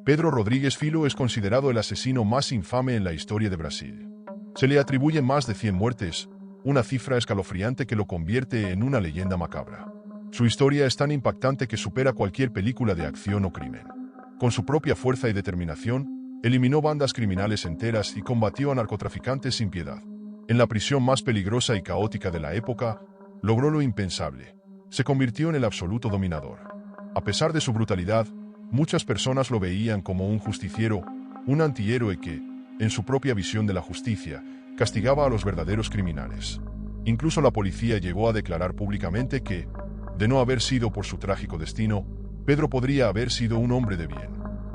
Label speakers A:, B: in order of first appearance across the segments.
A: Pedro Rodrígues Filho es considerado el asesino más infame en la historia de Brasil. Se le atribuyen más de 100 muertes, una cifra escalofriante que lo convierte en una leyenda macabra. Su historia es tan impactante que supera cualquier película de acción o crimen. Con su propia fuerza y determinación, eliminó bandas criminales enteras y combatió a narcotraficantes sin piedad. En la prisión más peligrosa y caótica de la época, logró lo impensable. Se convirtió en el absoluto dominador. A pesar de su brutalidad, muchas personas lo veían como un justiciero, un antihéroe que, en su propia visión de la justicia, castigaba a los verdaderos criminales. Incluso la policía llegó a declarar públicamente que, de no haber sido por su trágico destino, Pedro podría haber sido un hombre de bien.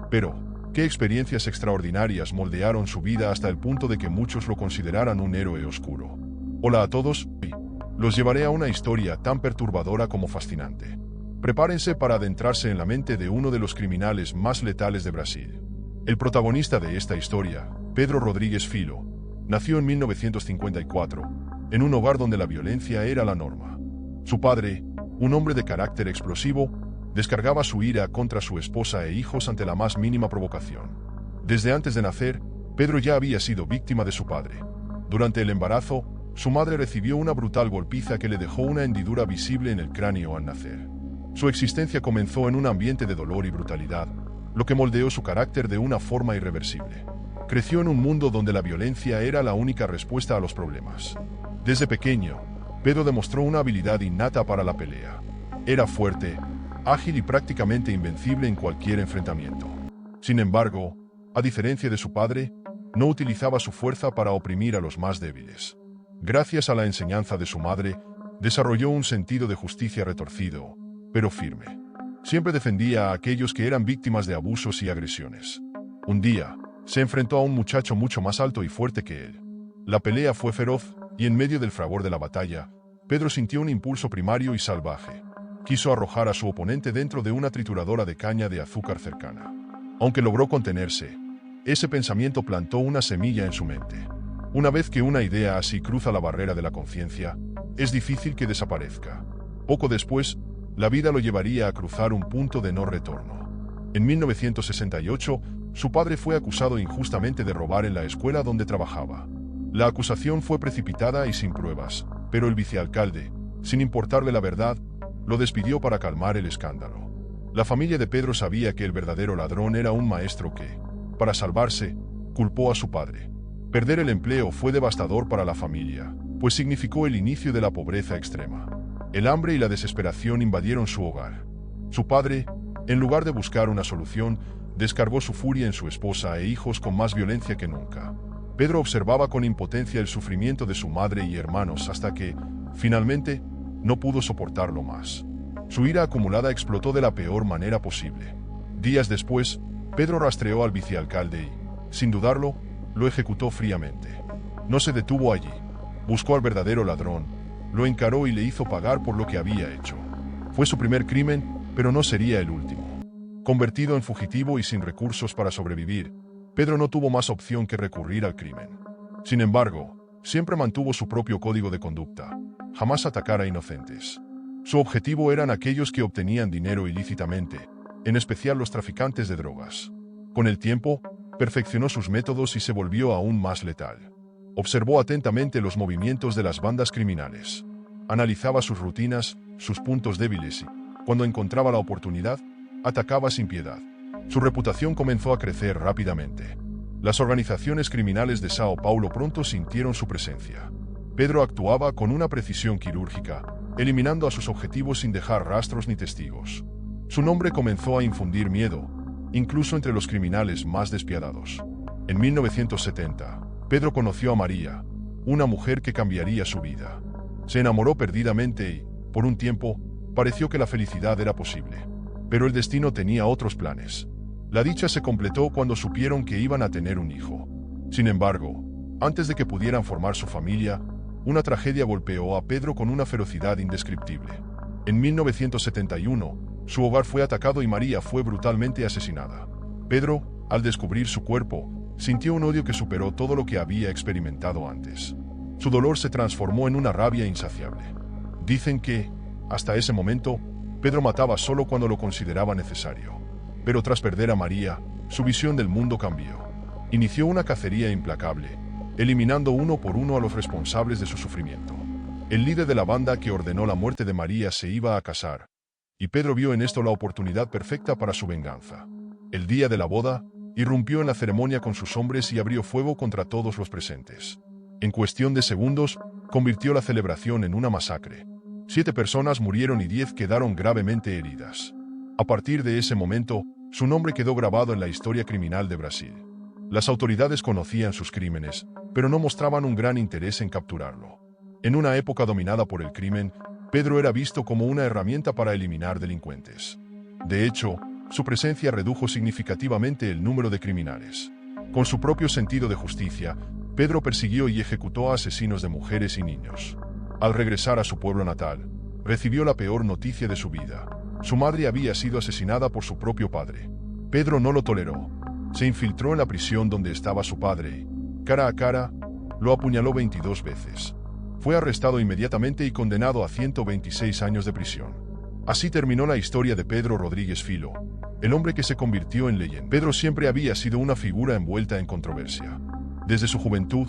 A: Pero, ¿qué experiencias extraordinarias moldearon su vida hasta el punto de que muchos lo consideraran un héroe oscuro? Hola a todos, y los llevaré a una historia tan perturbadora como fascinante. Prepárense para adentrarse en la mente de uno de los criminales más letales de Brasil. El protagonista de esta historia, Pedro Rodrígues Filho, nació en 1954, en un hogar donde la violencia era la norma. Su padre, un hombre de carácter explosivo, descargaba su ira contra su esposa e hijos ante la más mínima provocación. Desde antes de nacer, Pedro ya había sido víctima de su padre. Durante el embarazo, su madre recibió una brutal golpiza que le dejó una hendidura visible en el cráneo al nacer. Su existencia comenzó en un ambiente de dolor y brutalidad, lo que moldeó su carácter de una forma irreversible. Creció en un mundo donde la violencia era la única respuesta a los problemas. Desde pequeño, Pedro demostró una habilidad innata para la pelea. Era fuerte, ágil y prácticamente invencible en cualquier enfrentamiento. Sin embargo, a diferencia de su padre, no utilizaba su fuerza para oprimir a los más débiles. Gracias a la enseñanza de su madre, desarrolló un sentido de justicia retorcido, pero firme. Siempre defendía a aquellos que eran víctimas de abusos y agresiones. Un día, se enfrentó a un muchacho mucho más alto y fuerte que él. La pelea fue feroz, y en medio del fragor de la batalla, Pedro sintió un impulso primario y salvaje. Quiso arrojar a su oponente dentro de una trituradora de caña de azúcar cercana. Aunque logró contenerse, ese pensamiento plantó una semilla en su mente. Una vez que una idea así cruza la barrera de la conciencia, es difícil que desaparezca. Poco después, la vida lo llevaría a cruzar un punto de no retorno. En 1968, su padre fue acusado injustamente de robar en la escuela donde trabajaba. La acusación fue precipitada y sin pruebas, pero el vicealcalde, sin importarle la verdad, lo despidió para calmar el escándalo. La familia de Pedro sabía que el verdadero ladrón era un maestro que, para salvarse, culpó a su padre. Perder el empleo fue devastador para la familia, pues significó el inicio de la pobreza extrema. El hambre y la desesperación invadieron su hogar. Su padre, en lugar de buscar una solución, descargó su furia en su esposa e hijos con más violencia que nunca. Pedro observaba con impotencia el sufrimiento de su madre y hermanos hasta que, finalmente, no pudo soportarlo más. Su ira acumulada explotó de la peor manera posible. Días después, Pedro rastreó al vicealcalde y, sin dudarlo, lo ejecutó fríamente. No se detuvo allí. Buscó al verdadero ladrón, lo encaró y le hizo pagar por lo que había hecho. Fue su primer crimen, pero no sería el último. Convertido en fugitivo y sin recursos para sobrevivir, Pedro no tuvo más opción que recurrir al crimen. Sin embargo, siempre mantuvo su propio código de conducta: jamás atacar a inocentes. Su objetivo eran aquellos que obtenían dinero ilícitamente, en especial los traficantes de drogas. Con el tiempo, perfeccionó sus métodos y se volvió aún más letal. Observó atentamente los movimientos de las bandas criminales. Analizaba sus rutinas, sus puntos débiles y, cuando encontraba la oportunidad, atacaba sin piedad. Su reputación comenzó a crecer rápidamente. Las organizaciones criminales de Sao Paulo pronto sintieron su presencia. Pedro actuaba con una precisión quirúrgica, eliminando a sus objetivos sin dejar rastros ni testigos. Su nombre comenzó a infundir miedo, incluso entre los criminales más despiadados. En 1970, Pedro conoció a María, una mujer que cambiaría su vida. Se enamoró perdidamente y, por un tiempo, pareció que la felicidad era posible. Pero el destino tenía otros planes. La dicha se completó cuando supieron que iban a tener un hijo. Sin embargo, antes de que pudieran formar su familia, una tragedia golpeó a Pedro con una ferocidad indescriptible. En 1971, su hogar fue atacado y María fue brutalmente asesinada. Pedro, al descubrir su cuerpo, sintió un odio que superó todo lo que había experimentado antes. Su dolor se transformó en una rabia insaciable. Dicen que, hasta ese momento, Pedro mataba solo cuando lo consideraba necesario. Pero tras perder a María, su visión del mundo cambió. Inició una cacería implacable, eliminando uno por uno a los responsables de su sufrimiento. El líder de la banda que ordenó la muerte de María se iba a casar, y Pedro vio en esto la oportunidad perfecta para su venganza. El día de la boda, irrumpió en la ceremonia con sus hombres y abrió fuego contra todos los presentes. En cuestión de segundos, convirtió la celebración en una masacre. 7 personas murieron y 10 quedaron gravemente heridas. A partir de ese momento, su nombre quedó grabado en la historia criminal de Brasil. Las autoridades conocían sus crímenes, pero no mostraban un gran interés en capturarlo. En una época dominada por el crimen, Pedro era visto como una herramienta para eliminar delincuentes. De hecho, su presencia redujo significativamente el número de criminales. Con su propio sentido de justicia, Pedro persiguió y ejecutó a asesinos de mujeres y niños. Al regresar a su pueblo natal, recibió la peor noticia de su vida. Su madre había sido asesinada por su propio padre. Pedro no lo toleró. Se infiltró en la prisión donde estaba su padre y, cara a cara, lo apuñaló 22 veces. Fue arrestado inmediatamente y condenado a 126 años de prisión. Así terminó la historia de Pedro Rodríguez Filho, el hombre que se convirtió en leyenda. Pedro siempre había sido una figura envuelta en controversia. Desde su juventud,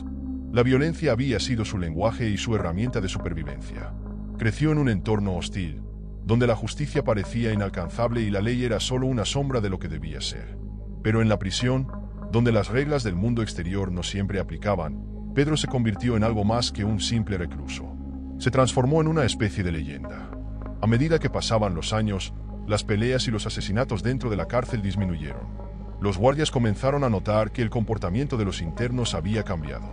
A: la violencia había sido su lenguaje y su herramienta de supervivencia. Creció en un entorno hostil, donde la justicia parecía inalcanzable y la ley era solo una sombra de lo que debía ser. Pero en la prisión, donde las reglas del mundo exterior no siempre aplicaban, Pedro se convirtió en algo más que un simple recluso. Se transformó en una especie de leyenda. A medida que pasaban los años, las peleas y los asesinatos dentro de la cárcel disminuyeron. Los guardias comenzaron a notar que el comportamiento de los internos había cambiado.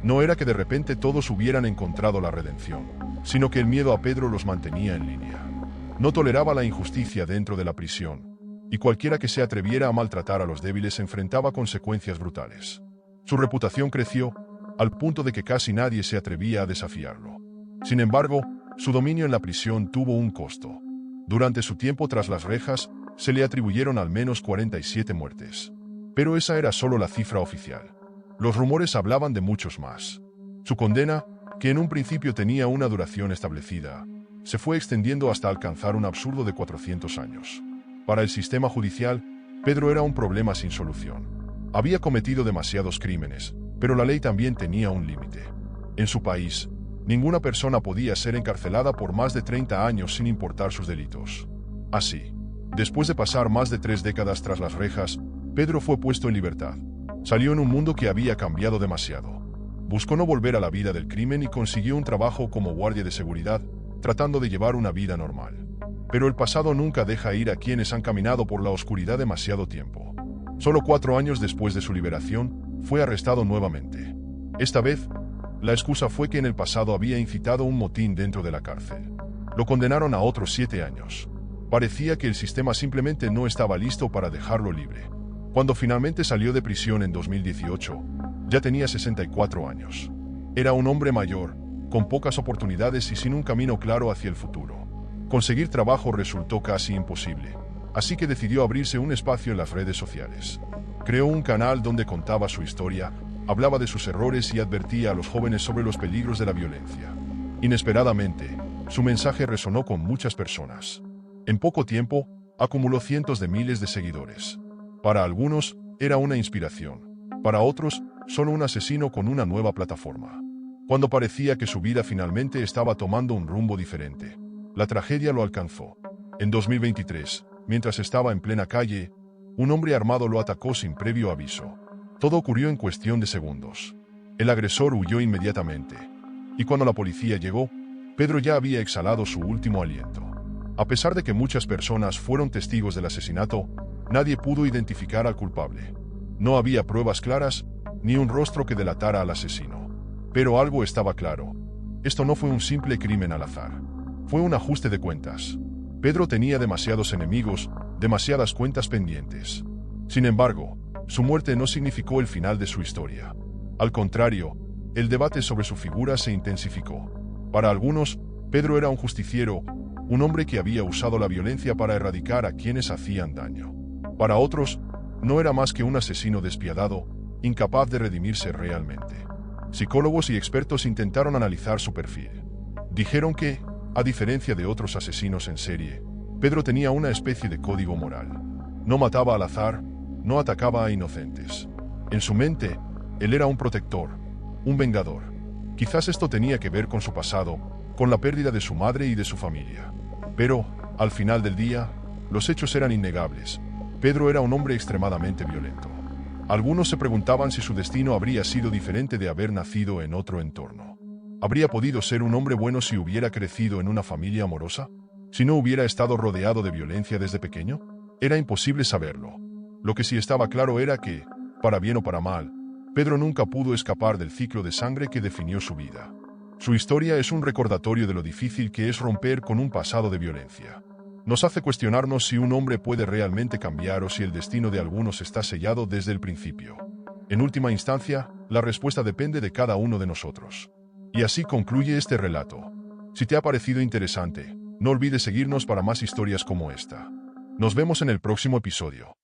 A: No era que de repente todos hubieran encontrado la redención, sino que el miedo a Pedro los mantenía en línea. No toleraba la injusticia dentro de la prisión, y cualquiera que se atreviera a maltratar a los débiles enfrentaba consecuencias brutales. Su reputación creció, al punto de que casi nadie se atrevía a desafiarlo. Sin embargo, su dominio en la prisión tuvo un costo. Durante su tiempo tras las rejas, se le atribuyeron al menos 47 muertes. Pero esa era solo la cifra oficial. Los rumores hablaban de muchos más. Su condena, que en un principio tenía una duración establecida, se fue extendiendo hasta alcanzar un absurdo de 400 años. Para el sistema judicial, Pedro era un problema sin solución. Había cometido demasiados crímenes, pero la ley también tenía un límite. En su país, ninguna persona podía ser encarcelada por más de 30 años sin importar sus delitos. Así, después de pasar más de 3 décadas tras las rejas, Pedro fue puesto en libertad. Salió en un mundo que había cambiado demasiado. Buscó no volver a la vida del crimen y consiguió un trabajo como guardia de seguridad, tratando de llevar una vida normal. Pero el pasado nunca deja ir a quienes han caminado por la oscuridad demasiado tiempo. Solo 4 años después de su liberación, fue arrestado nuevamente. Esta vez, la excusa fue que en el pasado había incitado un motín dentro de la cárcel. Lo condenaron a otros 7 años. Parecía que el sistema simplemente no estaba listo para dejarlo libre. Cuando finalmente salió de prisión en 2018, ya tenía 64 años. Era un hombre mayor, con pocas oportunidades y sin un camino claro hacia el futuro. Conseguir trabajo resultó casi imposible, así que decidió abrirse un espacio en las redes sociales. Creó un canal donde contaba su historia, hablaba de sus errores y advertía a los jóvenes sobre los peligros de la violencia. Inesperadamente, su mensaje resonó con muchas personas. En poco tiempo, acumuló cientos de miles de seguidores. Para algunos, era una inspiración. Para otros, solo un asesino con una nueva plataforma. Cuando parecía que su vida finalmente estaba tomando un rumbo diferente, la tragedia lo alcanzó. En 2023, mientras estaba en plena calle, un hombre armado lo atacó sin previo aviso. Todo ocurrió en cuestión de segundos. El agresor huyó inmediatamente, y cuando la policía llegó, Pedro ya había exhalado su último aliento. A pesar de que muchas personas fueron testigos del asesinato, nadie pudo identificar al culpable. No había pruebas claras, ni un rostro que delatara al asesino. Pero algo estaba claro. Esto no fue un simple crimen al azar. Fue un ajuste de cuentas. Pedro tenía demasiados enemigos, demasiadas cuentas pendientes. Sin embargo, su muerte no significó el final de su historia. Al contrario, el debate sobre su figura se intensificó. Para algunos, Pedro era un justiciero, un hombre que había usado la violencia para erradicar a quienes hacían daño. Para otros, no era más que un asesino despiadado, incapaz de redimirse realmente. Psicólogos y expertos intentaron analizar su perfil. Dijeron que, a diferencia de otros asesinos en serie, Pedro tenía una especie de código moral. No mataba al azar, no atacaba a inocentes. En su mente, él era un protector, un vengador. Quizás esto tenía que ver con su pasado, con la pérdida de su madre y de su familia. Pero, al final del día, los hechos eran innegables. Pedro era un hombre extremadamente violento. Algunos se preguntaban si su destino habría sido diferente de haber nacido en otro entorno. ¿Habría podido ser un hombre bueno si hubiera crecido en una familia amorosa? ¿Si no hubiera estado rodeado de violencia desde pequeño? Era imposible saberlo. Lo que sí estaba claro era que, para bien o para mal, Pedro nunca pudo escapar del ciclo de sangre que definió su vida. Su historia es un recordatorio de lo difícil que es romper con un pasado de violencia. Nos hace cuestionarnos si un hombre puede realmente cambiar o si el destino de algunos está sellado desde el principio. En última instancia, la respuesta depende de cada uno de nosotros. Y así concluye este relato. Si te ha parecido interesante, no olvides seguirnos para más historias como esta. Nos vemos en el próximo episodio.